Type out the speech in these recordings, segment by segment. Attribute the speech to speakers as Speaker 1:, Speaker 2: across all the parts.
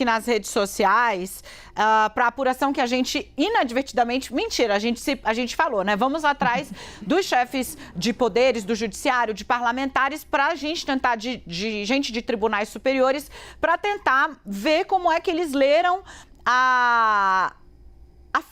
Speaker 1: nas redes sociais para apuração que a gente inadvertidamente, mentira, a gente falou, né? Vamos atrás dos chefes de poderes, do judiciário, de parlamentares, para a gente tentar, de gente de tribunais superiores, para tentar ver como é que eles leram a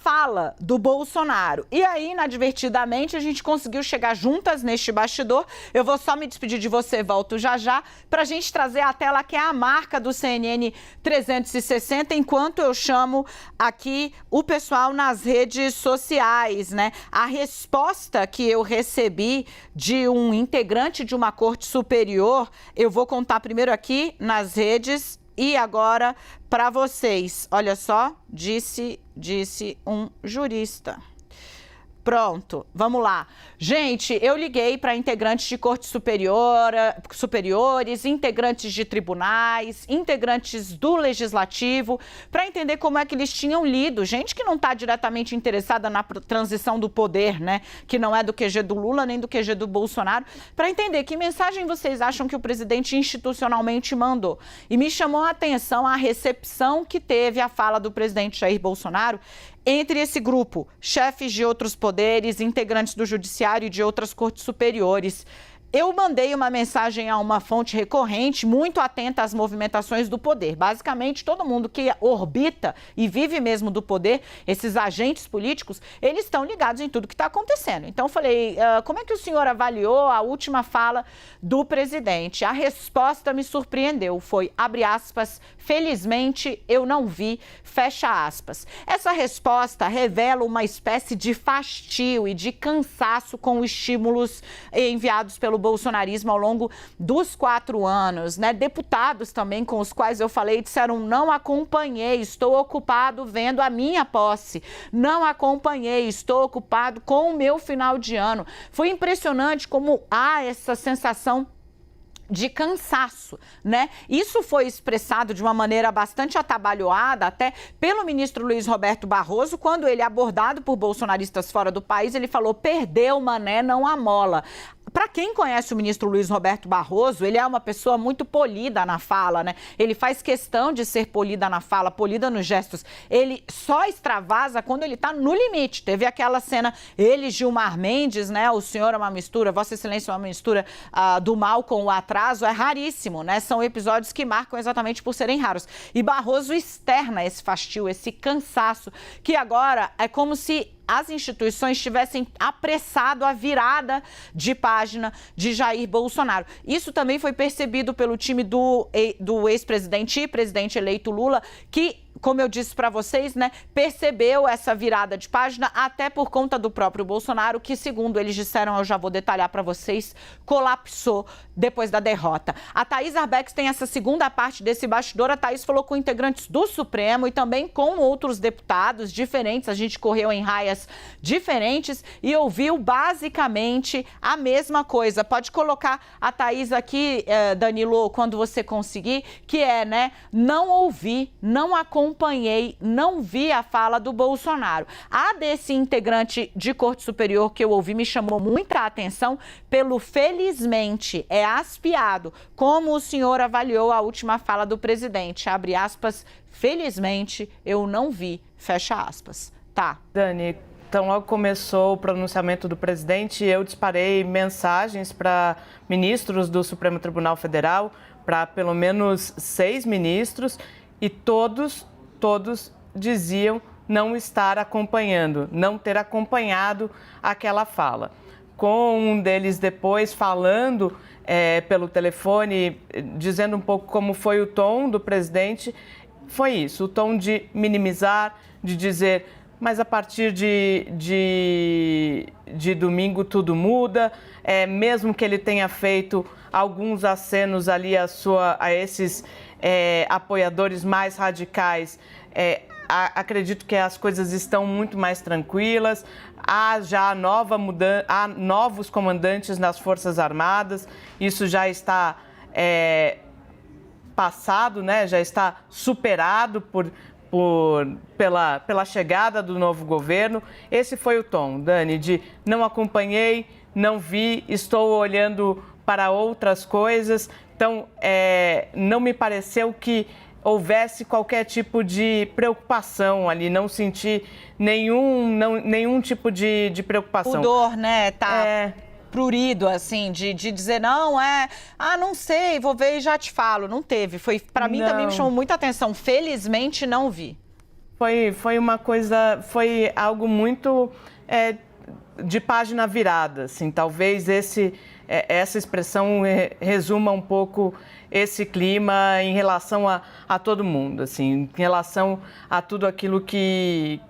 Speaker 1: fala do Bolsonaro. E aí, inadvertidamente, a gente conseguiu chegar juntas neste bastidor. Eu vou só me despedir de você, volto já já, para a gente trazer a tela que é a marca do CNN 360, enquanto eu chamo aqui o pessoal nas redes sociais, né? A resposta que eu recebi de um integrante de uma corte superior, eu vou contar primeiro aqui nas redes e agora para vocês. Olha só, disse um jurista. Pronto, vamos lá. Gente, eu liguei para integrantes de corte superiores, integrantes de tribunais, integrantes do legislativo, para entender como é que eles tinham lido. Gente que não está diretamente interessada na transição do poder, né? Que não é do QG do Lula nem do QG do Bolsonaro, para entender que mensagem vocês acham que o presidente institucionalmente mandou. E me chamou a atenção a recepção que teve a fala do presidente Jair Bolsonaro entre esse grupo, chefes de outros poderes, integrantes do judiciário e de outras cortes superiores. Eu mandei uma mensagem a uma fonte recorrente, muito atenta às movimentações do poder. Basicamente, todo mundo que orbita e vive mesmo do poder, esses agentes políticos, eles estão ligados em tudo que está acontecendo. Então, eu falei, como é que o senhor avaliou a última fala do presidente? A resposta me surpreendeu, foi, abre aspas, felizmente eu não vi, fecha aspas. Essa resposta revela uma espécie de fastio e de cansaço com os estímulos enviados pelo bolsonarismo ao longo dos 4 anos, né? Deputados também com os quais eu falei disseram, não acompanhei, estou ocupado vendo a minha posse, não acompanhei, estou ocupado com o meu final de ano. Foi impressionante como há essa sensação de cansaço, né? Isso foi expressado de uma maneira bastante atabalhoada até pelo ministro Luiz Roberto Barroso, quando ele, abordado por bolsonaristas fora do país, ele falou, perdeu, mané, não amola. Para quem conhece o ministro Luiz Roberto Barroso, ele é uma pessoa muito polida na fala, né? Ele faz questão de ser polida na fala, polida nos gestos. Ele só extravasa quando ele está no limite. Teve aquela cena, ele, Gilmar Mendes, né? O senhor é uma mistura, Vossa Excelência é uma mistura do mal com o atraso, é raríssimo, né? São episódios que marcam exatamente por serem raros. E Barroso externa esse fastio, esse cansaço, que agora é como se as instituições tivessem apressado a virada de página de Jair Bolsonaro. Isso também foi percebido pelo time do ex-presidente e presidente eleito Lula, que, como eu disse para vocês, né, percebeu essa virada de página até por conta do próprio Bolsonaro, que, segundo eles disseram, eu já vou detalhar para vocês, colapsou depois da derrota. A Thaís Arbex tem essa segunda parte desse bastidor. A Thaís falou com integrantes do Supremo e também com outros deputados diferentes. A gente correu em raias diferentes e ouviu basicamente a mesma coisa. Pode colocar a Thaís aqui, Danilo, quando você conseguir, que é, né, não ouvi, não acompanhei, não vi a fala do Bolsonaro. A desse integrante de Corte Superior que eu ouvi me chamou muita atenção pelo felizmente, é aspiado. Como o senhor avaliou a última fala do presidente? Abre aspas, felizmente eu não vi, fecha aspas. Tá.
Speaker 2: Dani, então logo começou o pronunciamento do presidente, eu disparei mensagens para ministros do Supremo Tribunal Federal, para pelo menos 6 ministros, e todos diziam não estar acompanhando, não ter acompanhado aquela fala. Com um deles depois falando pelo telefone, dizendo um pouco como foi o tom do presidente, foi isso, o tom de minimizar, de dizer, mas a partir de domingo tudo muda, mesmo que ele tenha feito alguns acenos ali a esses apoiadores mais radicais, acredito que as coisas estão muito mais tranquilas, há já há novos comandantes nas Forças Armadas, isso já está passado, né? Já está superado pela chegada do novo governo. Esse foi o tom, Dani, de não acompanhei, não vi, estou olhando para outras coisas. Então, não me pareceu que houvesse qualquer tipo de preocupação ali, não sentir nenhum tipo de preocupação.
Speaker 1: Pudor, né? Tá prurido, assim, de dizer, não, não sei, vou ver e já te falo. Não teve. Para mim também me chamou muita atenção. Felizmente não vi.
Speaker 2: Foi uma coisa, foi algo muito de página virada, assim, talvez essa expressão resuma um pouco esse clima em relação a todo mundo, assim, em relação a tudo aquilo que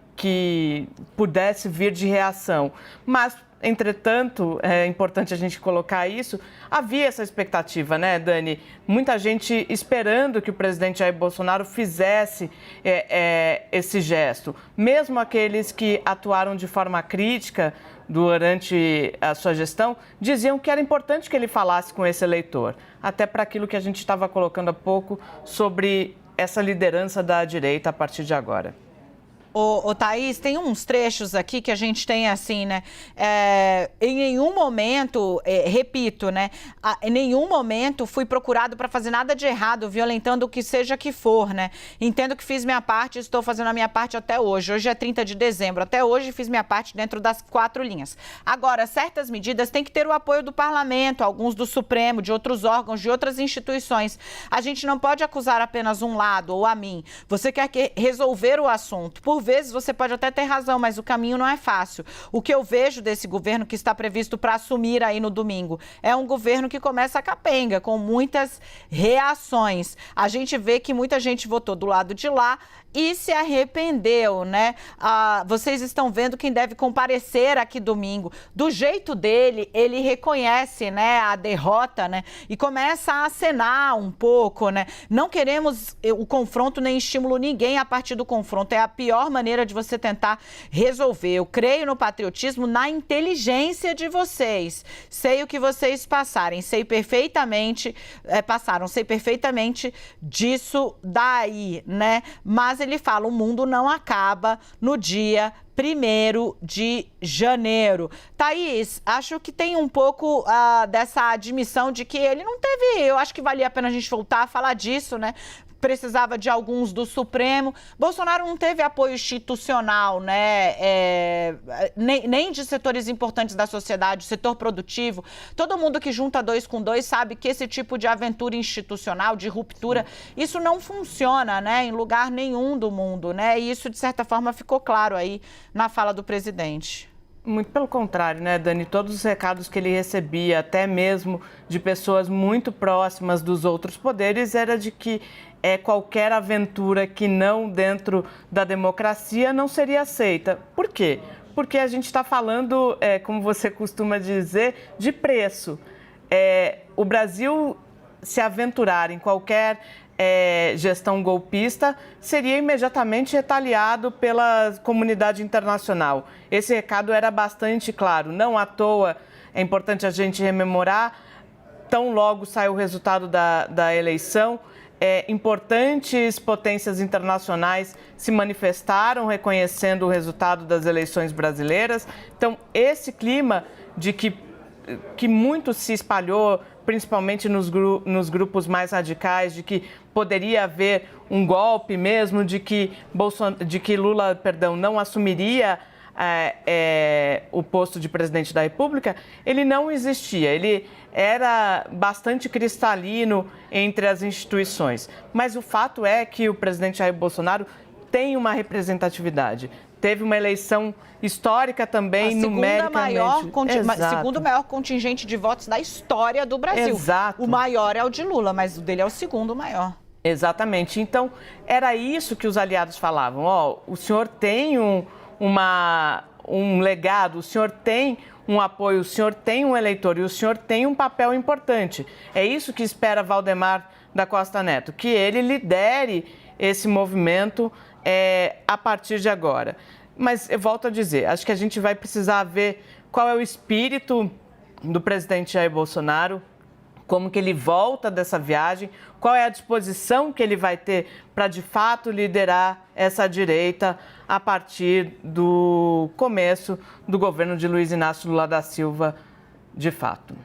Speaker 2: pudesse vir de reação. Mas, entretanto, é importante a gente colocar isso, havia essa expectativa, né, Dani? Muita gente esperando que o presidente Jair Bolsonaro fizesse esse gesto. Mesmo aqueles que atuaram de forma crítica durante a sua gestão, diziam que era importante que ele falasse com esse eleitor, até para aquilo que a gente estava colocando há pouco sobre essa liderança da direita a partir de agora.
Speaker 1: Ô, Thaís, tem uns trechos aqui que a gente tem assim, né? Em nenhum momento, repito, né? Em nenhum momento fui procurado para fazer nada de errado, violentando o que seja que for, né? Entendo que fiz minha parte, estou fazendo a minha parte até hoje. Hoje é 30 de dezembro. Até hoje fiz minha parte dentro das 4 linhas. Agora, certas medidas têm que ter o apoio do parlamento, alguns do Supremo, de outros órgãos, de outras instituições. A gente não pode acusar apenas um lado ou a mim. Você quer resolver o assunto. Por vezes você pode até ter razão, mas o caminho não é fácil. O que eu vejo desse governo que está previsto para assumir aí no domingo é um governo que começa a capenga, com muitas reações. A gente vê que muita gente votou do lado de lá e se arrependeu, né? Vocês estão vendo quem deve comparecer aqui domingo. Do jeito dele, ele reconhece, né, a derrota, né? E começa a acenar um pouco, né? Não queremos o confronto nem estímulo ninguém a partir do confronto. É a pior maneira de você tentar resolver. Eu creio no patriotismo, na inteligência de vocês. Sei o que vocês passaram, sei perfeitamente disso daí, né? Mas ele fala, o mundo não acaba no dia 1º de janeiro. Thaís, acho que tem um pouco dessa admissão de que ele não teve... Eu acho que valia a pena a gente voltar a falar disso, né? Precisava de alguns do Supremo. Bolsonaro não teve apoio institucional, né? Nem de setores importantes da sociedade, setor produtivo. Todo mundo que junta 2 com 2 sabe que esse tipo de aventura institucional, de ruptura, isso não funciona, né? Em lugar nenhum do mundo, né? E isso, de certa forma, ficou claro aí na fala do presidente.
Speaker 2: Muito pelo contrário, né, Dani? Todos os recados que ele recebia, até mesmo de pessoas muito próximas dos outros poderes, era de que qualquer aventura que não dentro da democracia não seria aceita. Por quê? Porque a gente está falando, como você costuma dizer, de preço. O Brasil se aventurar em qualquer gestão golpista seria imediatamente retaliado pela comunidade internacional. Esse recado era bastante claro. Não à toa, é importante a gente rememorar, tão logo saiu o resultado da eleição, importantes potências internacionais se manifestaram reconhecendo o resultado das eleições brasileiras. Então, esse clima de que muito se espalhou, principalmente nos grupos mais radicais, de que poderia haver um golpe mesmo, de que Lula, não assumiria o posto de presidente da República, ele não existia. Ele era bastante cristalino entre as instituições. Mas o fato é que o presidente Jair Bolsonaro tem uma representatividade. Teve uma eleição histórica também, numericamente.
Speaker 1: Segundo maior contingente de votos da história do Brasil.
Speaker 2: Exato.
Speaker 1: O maior é o de Lula, mas o dele é o segundo maior.
Speaker 2: Exatamente. Então, era isso que os aliados falavam. O senhor tem um legado, o senhor tem um apoio, o senhor tem um eleitor e o senhor tem um papel importante. É isso que espera Valdemar da Costa Neto, que ele lidere esse movimento a partir de agora. Mas eu volto a dizer, acho que a gente vai precisar ver qual é o espírito do presidente Jair Bolsonaro, como que ele volta dessa viagem, qual é a disposição que ele vai ter para, de fato, liderar essa direita a partir do começo do governo de Luiz Inácio Lula da Silva, de fato.